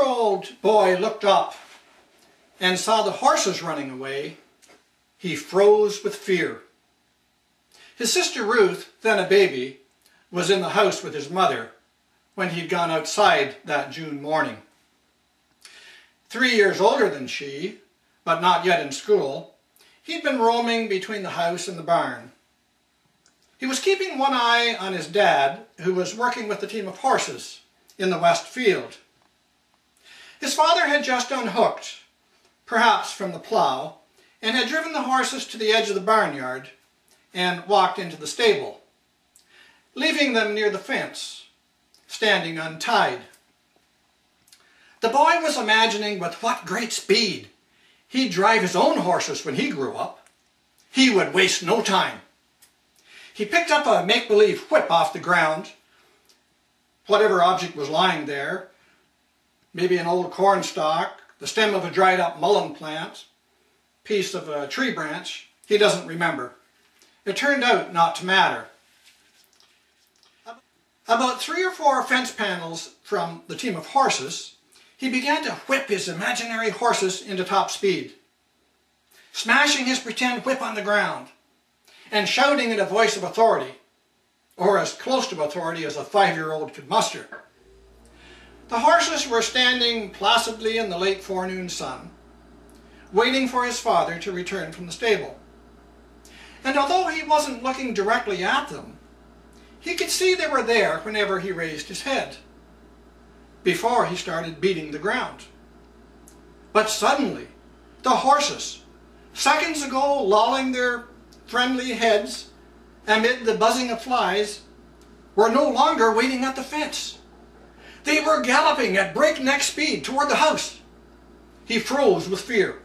2-year-old boy looked up and saw the horses running away, he froze with fear. His sister Ruth, then a baby, was in the house with his mother when he'd gone outside that June morning. 3 years older than she, but not yet in school, he'd been roaming between the house and the barn. He was keeping one eye on his dad, who was working with the team of horses in the west field. His father had just unhooked, perhaps from the plow, and had driven the horses to the edge of the barnyard and walked into the stable, leaving them near the fence, standing untied. The boy was imagining with what great speed he'd drive his own horses when he grew up. He would waste no time. He picked up a make-believe whip off the ground, whatever object was lying there, maybe an old corn stalk, the stem of a dried-up mullein plant, piece of a tree branch. He doesn't remember. It turned out not to matter. About 3 or 4 fence panels from the team of horses, he began to whip his imaginary horses into top speed, smashing his pretend whip on the ground and shouting in a voice of authority, or as close to authority as a 5-year-old could muster. The horses were standing placidly in the late forenoon sun, waiting for his father to return from the stable. And although he wasn't looking directly at them, he could see they were there whenever he raised his head, before he started beating the ground. But suddenly, the horses, seconds ago lolling their friendly heads amid the buzzing of flies, were no longer waiting at the fence. They were galloping at breakneck speed toward the house. He froze with fear.